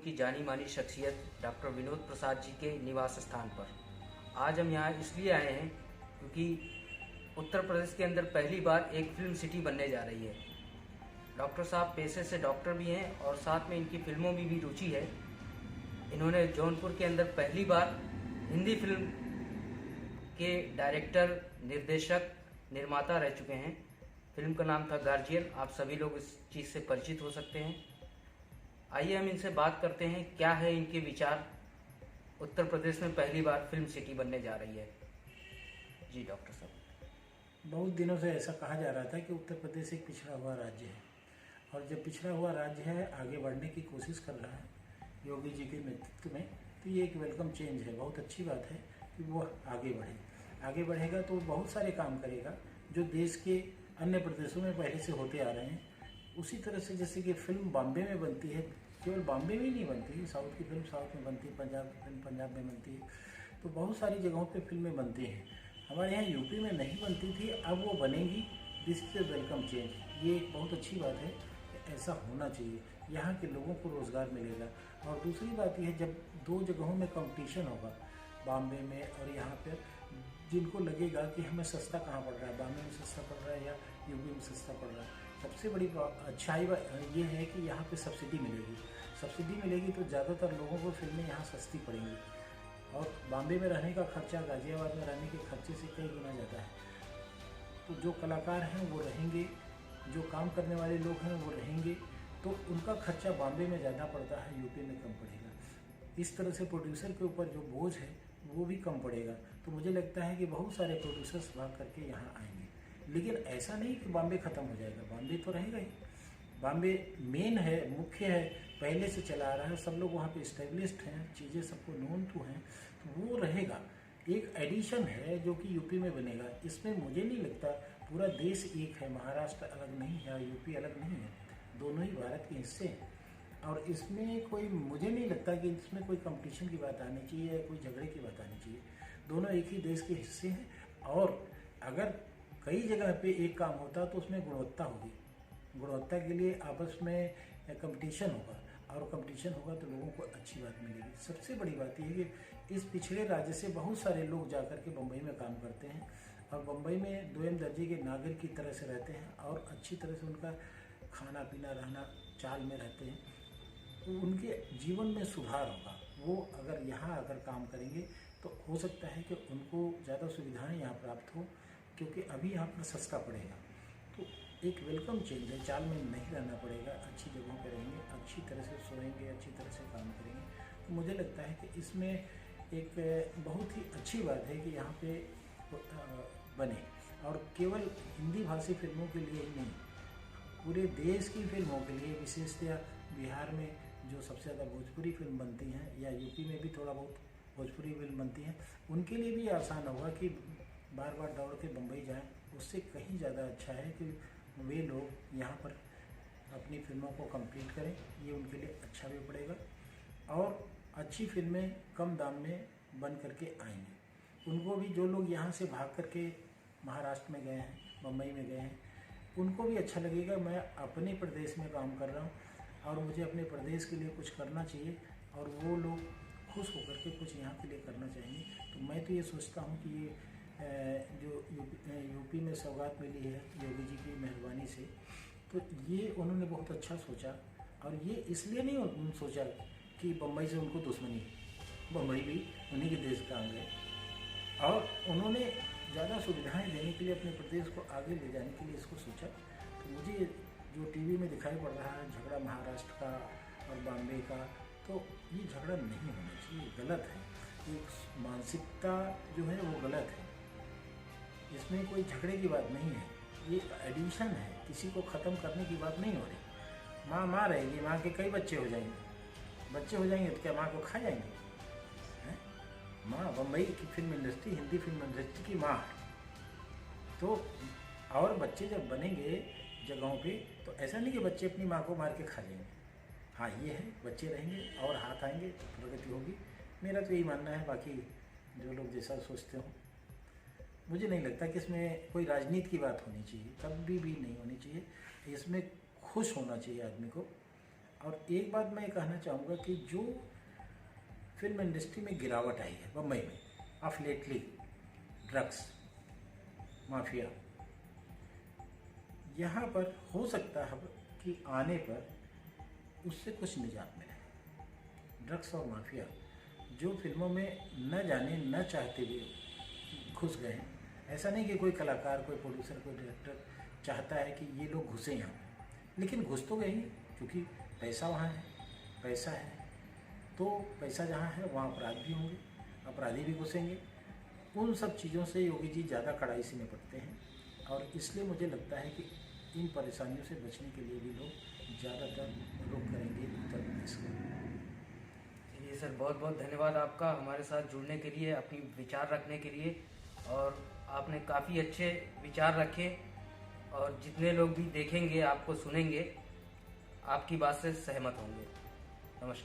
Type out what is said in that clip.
की जानी मानी शख्सियत डॉक्टर विनोद प्रसाद जी के निवास स्थान पर। आज हम यहाँ इसलिए आए हैं क्योंकि उत्तर प्रदेश के अंदर पहली बार एक फिल्म सिटी बनने जा रही है। डॉक्टर साहब पेशे से डॉक्टर भी हैं और साथ में इनकी फिल्मों में भी रुचि है। इन्होंने जौनपुर के अंदर पहली बार हिंदी फिल्म के डायरेक्टर, निर्देशक, निर्माता रह चुके हैं। फिल्म का नाम था गार्जियन। आप सभी लोग इस चीज़ से परिचित हो सकते हैं। आइए हम इनसे बात करते हैं, क्या है इनके विचार। उत्तर प्रदेश में पहली बार फिल्म सिटी बनने जा रही है। जी डॉक्टर साहब। बहुत दिनों से ऐसा कहा जा रहा था कि उत्तर प्रदेश एक पिछड़ा हुआ राज्य है, और जब पिछड़ा हुआ राज्य है आगे बढ़ने की कोशिश कर रहा है योगी जी के नेतृत्व में, तो ये एक वेलकम चेंज है। बहुत अच्छी बात है कि वो आगे बढ़े। आगे बढ़ेगा तो बहुत सारे काम करेगा जो देश के अन्य प्रदेशों में पहले से होते आ रहे हैं। उसी तरह से जैसे कि फिल्म बॉम्बे में बनती है, केवल बॉम्बे में ही नहीं बनती है, साउथ की फिल्म साउथ में बनती है, पंजाब की फिल्म पंजाब में बनती है, तो बहुत सारी जगहों पे फिल्में बनती हैं। हमारे यहाँ यूपी में नहीं बनती थी, अब वो बनेगी। This is a welcome change. ये एक बहुत अच्छी बात है, ऐसा होना चाहिए। यहाँ के लोगों को रोज़गार मिलेगा। और दूसरी बात यह है, जब दो जगहों में कंपटीशन होगा, बॉम्बे में और यहाँ पर, जिनको लगेगा कि हमें सस्ता कहाँ पड़ रहा है, बॉम्बे में सस्ता पड़ रहा है या यूपी में सस्ता पड़ रहा है, सबसे बड़ी अच्छाई ये है कि यहाँ पे सब्सिडी मिलेगी। सब्सिडी मिलेगी तो ज़्यादातर लोगों को फिल्में यहाँ सस्ती पड़ेंगी। और बॉम्बे में रहने का खर्चा गाज़ियाबाद में रहने के खर्चे से कई गुना ज़्यादा है। तो जो कलाकार हैं वो रहेंगे, जो काम करने वाले लोग हैं वो रहेंगे, तो उनका खर्चा बॉम्बे में ज़्यादा पड़ता है, यूपी में कम पड़ेगा। इस तरह से प्रोड्यूसर के ऊपर जो बोझ है वो भी कम पड़ेगा। तो मुझे लगता है कि बहुत सारे प्रोड्यूसर्स भाग करके यहाँ आएंगे। लेकिन ऐसा नहीं कि बॉम्बे ख़त्म हो जाएगा, बॉम्बे तो रहेगा ही। बॉम्बे मेन है, मुख्य है, पहले से चला आ रहा है, सब लोग वहाँ पे इस्टेब्लिश्ड हैं, चीज़ें सबको नोन टू हैं, तो वो रहेगा। एक एडिशन है जो कि यूपी में बनेगा। इसमें मुझे नहीं लगता, पूरा देश एक है, महाराष्ट्र अलग नहीं है, यूपी अलग नहीं है, दोनों ही भारत के हिस्से हैं। और इसमें कोई, मुझे नहीं लगता कि इसमें कोई कंपटीशन की बात आनी चाहिए या कोई झगड़े की बात आनी चाहिए। दोनों एक ही देश के हिस्से हैं, और अगर कई जगह पे एक काम होता तो उसमें गुणवत्ता होगी। गुणवत्ता के लिए आपस में कंपटीशन होगा, और कंपटीशन होगा तो लोगों को अच्छी बात मिलेगी। सबसे बड़ी बात यह है कि इस पिछड़े राज्य से बहुत सारे लोग जाकर के बम्बई में काम करते हैं, और बम्बई में दोयम दर्जे के नागरिक की तरह से रहते हैं, और अच्छी तरह से उनका खाना पीना रहना चाल में रहते हैं, तो उनके जीवन में सुधार होगा। वो अगर यहाँ आकर काम करेंगे तो हो सकता है कि उनको ज़्यादा सुविधाएं यहाँ प्राप्त हो, क्योंकि अभी यहाँ पर सस्ता पड़ेगा। तो एक वेलकम चेंज है, चाल में नहीं रहना पड़ेगा, अच्छी जगहों पर रहेंगे, अच्छी तरह से सोएंगे, अच्छी तरह से काम करेंगे। तो मुझे लगता है कि इसमें एक बहुत ही अच्छी बात है कि यहाँ पे बने, और केवल हिंदी भाषी फिल्मों के लिए ही नहीं, पूरे देश की फिल्मों के लिए, विशेषतः बिहार में जो सबसे ज़्यादा भोजपुरी फिल्म बनती हैं, या यूपी में भी थोड़ा बहुत भोजपुरी फिल्म बनती हैं, उनके लिए भी आसान होगा कि बार बार दौड़ के बम्बई जाएं। उससे कहीं ज़्यादा अच्छा है कि वे लोग यहाँ पर अपनी फिल्मों को कंप्लीट करें। ये उनके लिए अच्छा भी पड़ेगा, और अच्छी फिल्में कम दाम में बन करके आएंगी। उनको भी, जो लोग यहाँ से भाग करके महाराष्ट्र में गए हैं, बम्बई में गए हैं, उनको भी अच्छा लगेगा, मैं अपने प्रदेश में काम कर रहा हूँ और मुझे अपने प्रदेश के लिए कुछ करना चाहिए, और वो लोग खुश होकर के कुछ यहाँ के लिए करना चाहिए। तो मैं तो ये सोचता हूँ कि ये जो यूपी में सौगात मिली है योगी जी की मेहरबानी से, तो ये उन्होंने बहुत अच्छा सोचा। और ये इसलिए नहीं सोचा कि बम्बई से उनको दुश्मनी है, बम्बई भी उन्हीं के देश का अंग है, और उन्होंने ज़्यादा सुविधाएं देने के लिए अपने प्रदेश को आगे ले जाने के लिए इसको सोचा। तो मुझे जो टीवी में दिखाई पड़ रहा है झगड़ा महाराष्ट्र का और बॉम्बे का, तो ये झगड़ा नहीं होना चाहिए, गलत है। एक मानसिकता जो है वो गलत है, इसमें कोई झगड़े की बात नहीं है, ये एडिशन है, किसी को ख़त्म करने की बात नहीं हो रही। माँ माँ रहेगी, माँ के कई बच्चे हो जाएंगे, बच्चे हो जाएंगे तो क्या माँ को खा जाएंगे? हैं? माँ बम्बई की film industry, Hindi film industry की माँ है। तो और बच्चे जब बनेंगे जगहों पे, तो ऐसा नहीं कि बच्चे अपनी माँ को मार के खा जाएंगे। हाँ, ये है, बच्चे रहेंगे और हाथ आएंगे तो प्रगति होगी। मेरा तो यही मानना है, बाकी जो लोग जैसा सोचते हो। मुझे नहीं लगता कि इसमें कोई राजनीति की बात होनी चाहिए, कभी भी नहीं होनी चाहिए। इसमें खुश होना चाहिए आदमी को, और एक बात मैं कहना चाहूँगा कि जो फिल्म इंडस्ट्री में गिरावट आई है बम्बई में ऑफ लेटली, ड्रग्स माफिया, यहाँ पर हो सकता है कि आने पर उससे कुछ निजात मिले। ड्रग्स और माफिया जो फिल्मों में न जाने न चाहते हुए घुस गए हैं, ऐसा नहीं कि कोई कलाकार, कोई प्रोड्यूसर, कोई डायरेक्टर चाहता है कि ये लोग घुसे यहाँ, लेकिन घुस तो गए ही, क्योंकि पैसा वहाँ है, पैसा है तो पैसा जहाँ है वहाँ अपराध भी होंगे, अपराधी भी घुसेंगे। उन सब चीज़ों से योगी जी ज़्यादा कड़ाई से निपटते हैं और इसलिए मुझे लगता है कि इन परेशानियों से बचने के लिए भी लोग ज़्यादातर रुख करेंगे उत्तर प्रदेश को। चलिए सर, बहुत बहुत धन्यवाद आपका हमारे साथ जुड़ने के लिए, अपनी विचार रखने के लिए। और आपने काफ़ी अच्छे विचार रखे और जितने लोग भी देखेंगे, आपको सुनेंगे, आपकी बात से सहमत होंगे। नमस्कार।